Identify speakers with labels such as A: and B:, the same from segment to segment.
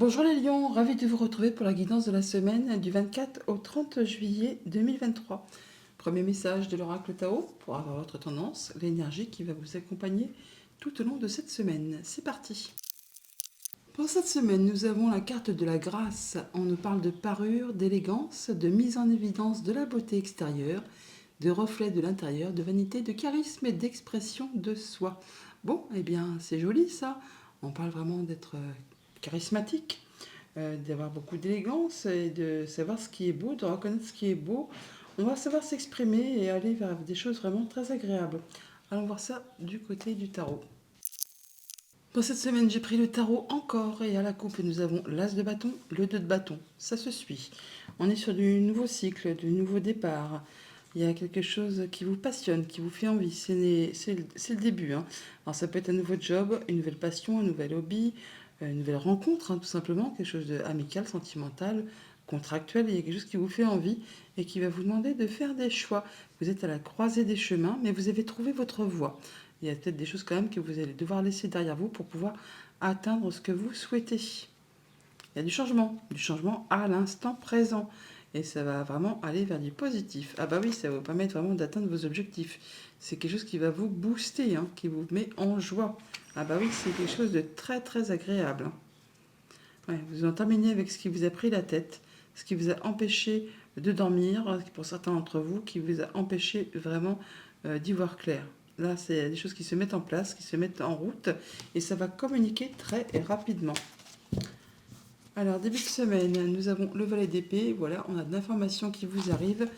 A: Bonjour les lions, ravi de vous retrouver pour la guidance de la semaine du 24 au 30 juillet 2023. Premier message de l'oracle Tao pour avoir votre tendance, l'énergie qui va vous accompagner tout au long de cette semaine. C'est parti. Pour cette semaine, nous avons la carte de la grâce. On nous parle de parure, d'élégance, de mise en évidence de la beauté extérieure, de reflet de l'intérieur, de vanité, de charisme et d'expression de soi. Bon, eh bien, c'est joli ça. On parle vraiment d'être charismatique, d'avoir beaucoup d'élégance et de savoir ce qui est beau, de reconnaître ce qui est beau. On va savoir s'exprimer et aller vers des choses vraiment très agréables. Allons voir ça du côté du tarot. Pour cette semaine, j'ai pris le tarot encore et à la coupe, nous avons l'as de bâton, le 2 de bâton. Ça se suit. On est sur du nouveau cycle, du nouveau départ. Il y a quelque chose qui vous passionne, qui vous fait envie. C'est le début. Alors ça peut être un nouveau job, une nouvelle passion, un nouvel hobby, une nouvelle rencontre, tout simplement. Quelque chose d'amical, sentimental, contractuel. Il y a quelque chose qui vous fait envie et qui va vous demander de faire des choix. Vous êtes à la croisée des chemins, mais vous avez trouvé votre voie. Il y a peut-être des choses quand même que vous allez devoir laisser derrière vous pour pouvoir atteindre ce que vous souhaitez. Il y a du changement à l'instant présent. Et ça va vraiment aller vers du positif. Ah bah oui, ça va vous permettre vraiment d'atteindre vos objectifs. C'est quelque chose qui va vous booster, qui vous met en joie. Ah bah oui, c'est quelque chose de très très agréable. Ouais, vous en terminez avec ce qui vous a pris la tête, ce qui vous a empêché de dormir, pour certains d'entre vous, qui vous a empêché vraiment d'y voir clair. Là, c'est des choses qui se mettent en place, qui se mettent en route, et ça va communiquer très rapidement. Alors, début de semaine, nous avons le valet d'épée. Voilà, on a de l'information qui vous arrive.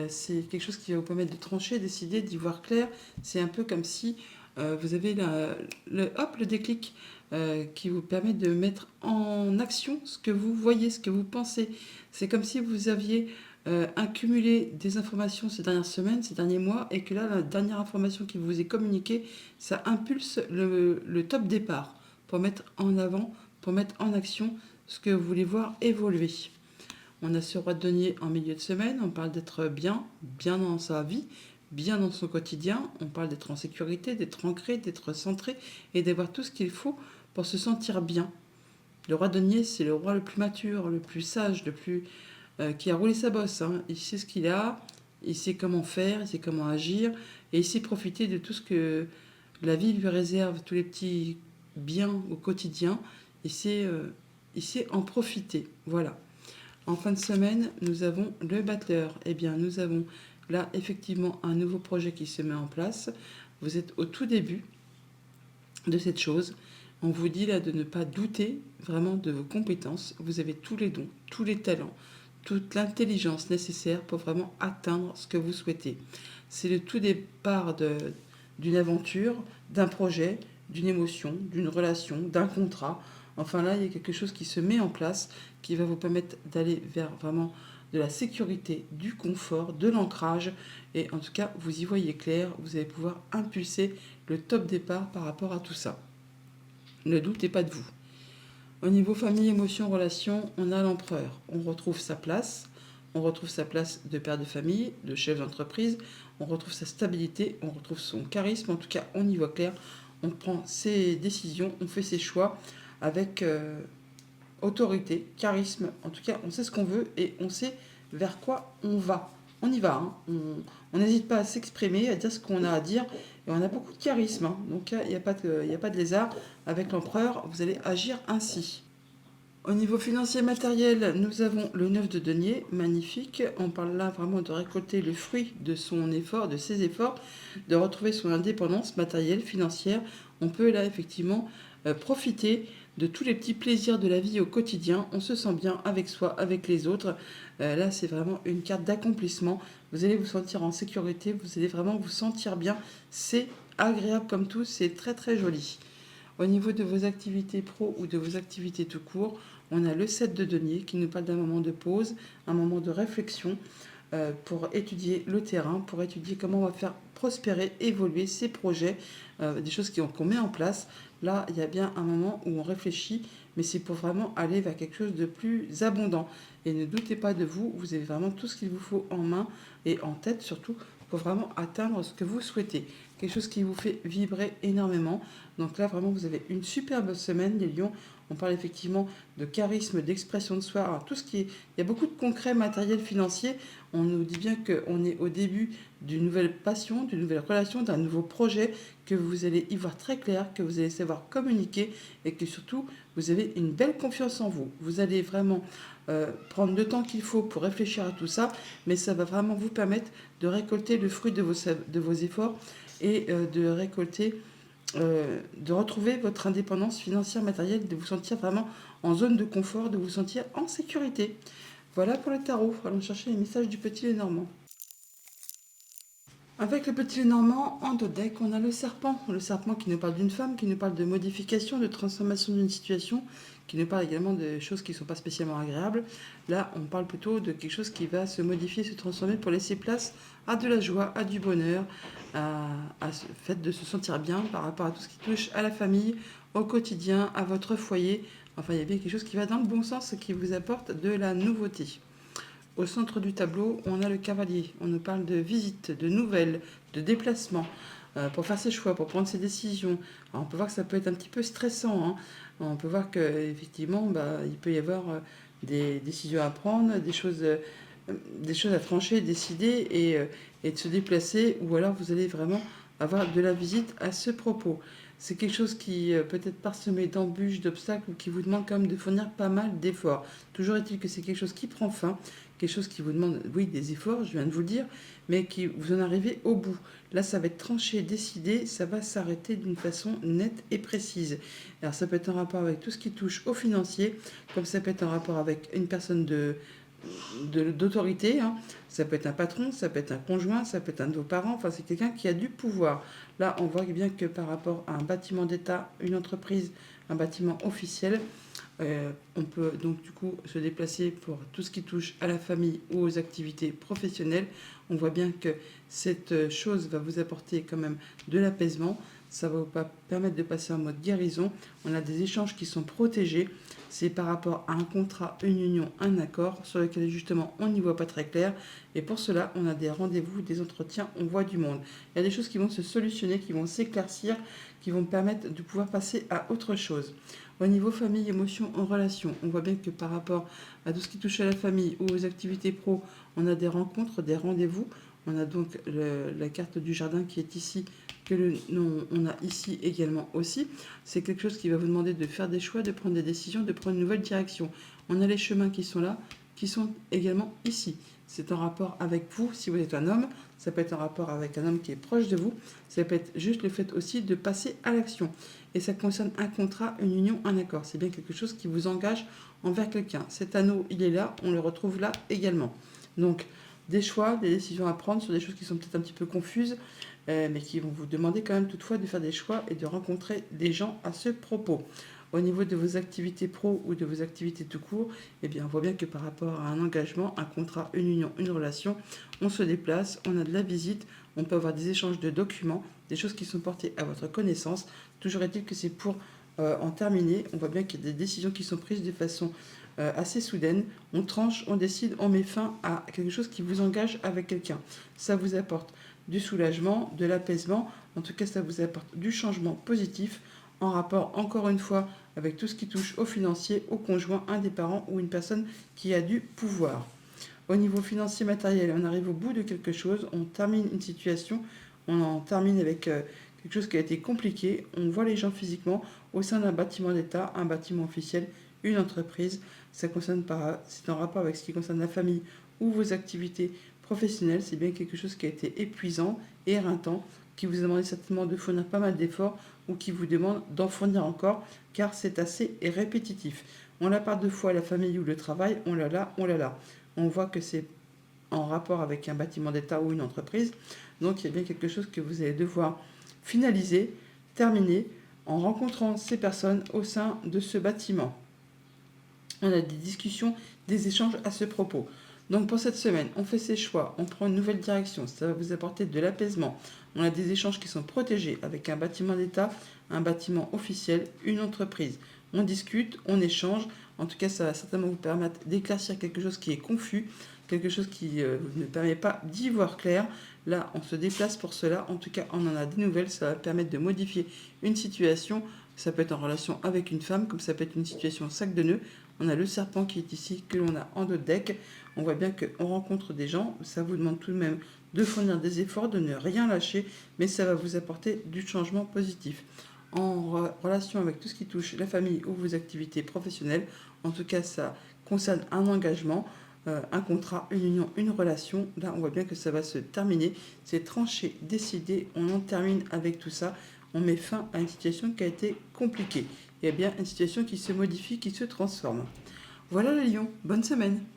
A: C'est quelque chose qui va vous permettre de trancher, décider, d'y voir clair. C'est un peu comme si vous avez le déclic qui vous permet de mettre en action ce que vous voyez, ce que vous pensez. C'est comme si vous aviez accumulé des informations ces dernières semaines, ces derniers mois, et que là, la dernière information qui vous est communiquée, ça impulse le top départ pour mettre en avant, pour mettre en action ce que vous voulez voir évoluer. On a ce roi de denier en milieu de semaine, on parle d'être bien dans sa vie, bien dans son quotidien, on parle d'être en sécurité, d'être ancré, d'être centré et d'avoir tout ce qu'il faut pour se sentir bien. Le roi de denier, c'est le roi le plus mature, le plus sage, le plus qui a roulé sa bosse. Il sait ce qu'il a, il sait comment faire, il sait comment agir et il sait profiter de tout ce que la vie lui réserve, tous les petits biens au quotidien. Il sait en profiter. Voilà. En fin de semaine, nous avons le battleur. Eh bien, nous avons là effectivement un nouveau projet qui se met en place. Vous êtes au tout début de cette chose. On vous dit là de ne pas douter vraiment de vos compétences. Vous avez tous les dons, tous les talents, toute l'intelligence nécessaire pour vraiment atteindre ce que vous souhaitez. C'est le tout départ d'une aventure, d'un projet, d'une émotion, d'une relation, d'un contrat. Enfin là, il y a quelque chose qui se met en place qui va vous permettre d'aller vers vraiment de la sécurité, du confort, de l'ancrage. Et en tout cas, vous y voyez clair, vous allez pouvoir impulser le top départ par rapport à tout ça. Ne doutez pas de vous. Au niveau famille, émotion, relation, on a l'empereur. On retrouve sa place. On retrouve sa place de père de famille, de chef d'entreprise. On retrouve sa stabilité. On retrouve son charisme. En tout cas, on y voit clair. On prend ses décisions. On fait ses choix avec autorité, charisme. En tout cas, on sait ce qu'on veut et on sait vers quoi on va. On y va. On n'hésite pas à s'exprimer, à dire ce qu'on a à dire. Et on a beaucoup de charisme. Donc, il n'y a pas de lézard. Avec l'empereur, vous allez agir ainsi. Au niveau financier matériel, nous avons le 9 de denier, magnifique. On parle là vraiment de récolter le fruit de son effort, de ses efforts, de retrouver son indépendance matérielle, financière. On peut là effectivement profiter de tous les petits plaisirs de la vie au quotidien. On se sent bien avec soi, avec les autres. Là, c'est vraiment une carte d'accomplissement. Vous allez vous sentir en sécurité, vous allez vraiment vous sentir bien. C'est agréable comme tout, c'est très très joli. Au niveau de vos activités pro ou de vos activités tout court, on a le 7 de denier qui nous parle d'un moment de pause, un moment de réflexion pour étudier le terrain, pour étudier comment on va faire prospérer, évoluer ces projets, des choses qu'on met en place. Là, il y a bien un moment où on réfléchit, mais c'est pour vraiment aller vers quelque chose de plus abondant. Et ne doutez pas de vous, vous avez vraiment tout ce qu'il vous faut en main et en tête surtout pour vraiment atteindre ce que vous souhaitez. Quelque chose qui vous fait vibrer énormément. Donc là, vraiment, vous avez une superbe semaine, les lions. On parle effectivement de charisme, d'expression de soi. Alors, tout ce qui est... Il y a beaucoup de concret matériel financier. On nous dit bien qu'on est au début d'une nouvelle passion, d'une nouvelle relation, d'un nouveau projet, que vous allez y voir très clair, que vous allez savoir communiquer et que surtout, vous avez une belle confiance en vous. Vous allez vraiment prendre le temps qu'il faut pour réfléchir à tout ça, mais ça va vraiment vous permettre de récolter le fruit de vos efforts et de récolter, de retrouver votre indépendance financière, matérielle, de vous sentir vraiment en zone de confort, de vous sentir en sécurité. Voilà pour le tarot. Allons chercher les messages du petit Lenormand. Avec le petit Lenormand, en dos deck, on a le serpent. Le serpent qui nous parle d'une femme, qui nous parle de modification, de transformation d'une situation, qui nous parle également de choses qui ne sont pas spécialement agréables. Là, on parle plutôt de quelque chose qui va se modifier, se transformer pour laisser place à de la joie, à du bonheur, à ce fait de se sentir bien par rapport à tout ce qui touche à la famille, au quotidien, à votre foyer. Enfin, il y a bien quelque chose qui va dans le bon sens, qui vous apporte de la nouveauté. Au centre du tableau, on a le cavalier. On nous parle de visites, de nouvelles, de déplacements, pour faire ses choix, pour prendre ses décisions. Alors, on peut voir que ça peut être un petit peu stressant, hein. On peut voir qu'effectivement, il peut y avoir des décisions à prendre, des choses à trancher, décider et de se déplacer. Ou alors, vous allez vraiment avoir de la visite à ce propos. C'est quelque chose qui peut être parsemé d'embûches, d'obstacles ou qui vous demande quand même de fournir pas mal d'efforts. Toujours est-il que c'est quelque chose qui prend fin, quelque chose qui vous demande, oui, des efforts, je viens de vous le dire, mais qui vous en arrivez au bout. Là, ça va être tranché, décidé, ça va s'arrêter d'une façon nette et précise. Alors, ça peut être en rapport avec tout ce qui touche au financier, comme ça peut être en rapport avec une personne d'autorité, hein. Ça peut être un patron, ça peut être un conjoint, ça peut être un de vos parents, enfin c'est quelqu'un qui a du pouvoir. Là, on voit bien que par rapport à un bâtiment d'État, une entreprise, un bâtiment officiel, on peut donc du coup se déplacer pour tout ce qui touche à la famille ou aux activités professionnelles. On voit bien que cette chose va vous apporter quand même de l'apaisement. Ça va vous permettre de passer en mode guérison. On a des échanges qui sont protégés. C'est par rapport à un contrat, une union, un accord sur lequel justement on n'y voit pas très clair. Et pour cela, on a des rendez-vous, des entretiens, on voit du monde. Il y a des choses qui vont se solutionner, qui vont s'éclaircir, qui vont permettre de pouvoir passer à autre chose. Au niveau famille, émotion, en relation, on voit bien que par rapport à tout ce qui touche à la famille ou aux activités pro, on a des rencontres, des rendez-vous. On a donc la carte du jardin qui est ici, on a ici également aussi. C'est quelque chose qui va vous demander de faire des choix, de prendre des décisions, de prendre une nouvelle direction. On a les chemins qui sont là, qui sont également ici. C'est en rapport avec vous, si vous êtes un homme, ça peut être en rapport avec un homme qui est proche de vous, ça peut être juste le fait aussi de passer à l'action. Et ça concerne un contrat, une union, un accord. C'est bien quelque chose qui vous engage envers quelqu'un. Cet anneau, il est là, on le retrouve là également. Donc, des choix, des décisions à prendre sur des choses qui sont peut-être un petit peu confuses, mais qui vont vous demander quand même toutefois de faire des choix et de rencontrer des gens à ce propos. Au niveau de vos activités pro ou de vos activités tout court, eh bien, on voit bien que par rapport à un engagement, un contrat, une union, une relation, on se déplace, on a de la visite, on peut avoir des échanges de documents, des choses qui sont portées à votre connaissance. Toujours est-il que c'est pour en terminer. On voit bien qu'il y a des décisions qui sont prises de façon assez soudaine. On tranche, on décide, on met fin à quelque chose qui vous engage avec quelqu'un. Ça vous apporte du soulagement, de l'apaisement. En tout cas, ça vous apporte du changement positif en rapport, encore une fois, avec tout ce qui touche au financier, au conjoint, un des parents ou une personne qui a du pouvoir. Au niveau financier matériel, on arrive au bout de quelque chose, on termine une situation, on en termine avec quelque chose qui a été compliqué, on voit les gens physiquement au sein d'un bâtiment d'État, un bâtiment officiel, une entreprise. C'est en rapport avec ce qui concerne la famille ou vos activités professionnelles. C'est bien quelque chose qui a été épuisant, éreintant, qui vous a demandé certainement de fournir pas mal d'efforts ou qui vous demande d'en fournir encore, car c'est assez répétitif. On l'a par deux fois, la famille ou le travail, on l'a là, on l'a là. On voit que c'est en rapport avec un bâtiment d'État ou une entreprise. Donc il y a bien quelque chose que vous allez devoir finaliser, terminer, en rencontrant ces personnes au sein de ce bâtiment. On a des discussions, des échanges à ce propos. Donc pour cette semaine, on fait ses choix, on prend une nouvelle direction, ça va vous apporter de l'apaisement. On a des échanges qui sont protégés avec un bâtiment d'État, un bâtiment officiel, une entreprise. On discute, on échange. En tout cas, ça va certainement vous permettre d'éclaircir quelque chose qui est confus. quelque chose qui ne permet pas d'y voir clair. Là, on se déplace pour cela. En tout cas, on en a des nouvelles. Ça va permettre de modifier une situation. Ça peut être en relation avec une femme, comme ça peut être une situation sac de nœuds. On a le serpent qui est ici, que l'on a en dos de deck. On voit bien qu'on rencontre des gens. Ça vous demande tout de même de fournir des efforts, de ne rien lâcher, mais ça va vous apporter du changement positif. En relation avec tout ce qui touche la famille ou vos activités professionnelles, en tout cas, ça concerne un engagement, un contrat, une union, une relation. Là, on voit bien que ça va se terminer. C'est tranché, décidé. On en termine avec tout ça. On met fin à une situation qui a été compliquée. Il y a bien une situation qui se modifie, qui se transforme. Voilà les lions. Bonne semaine.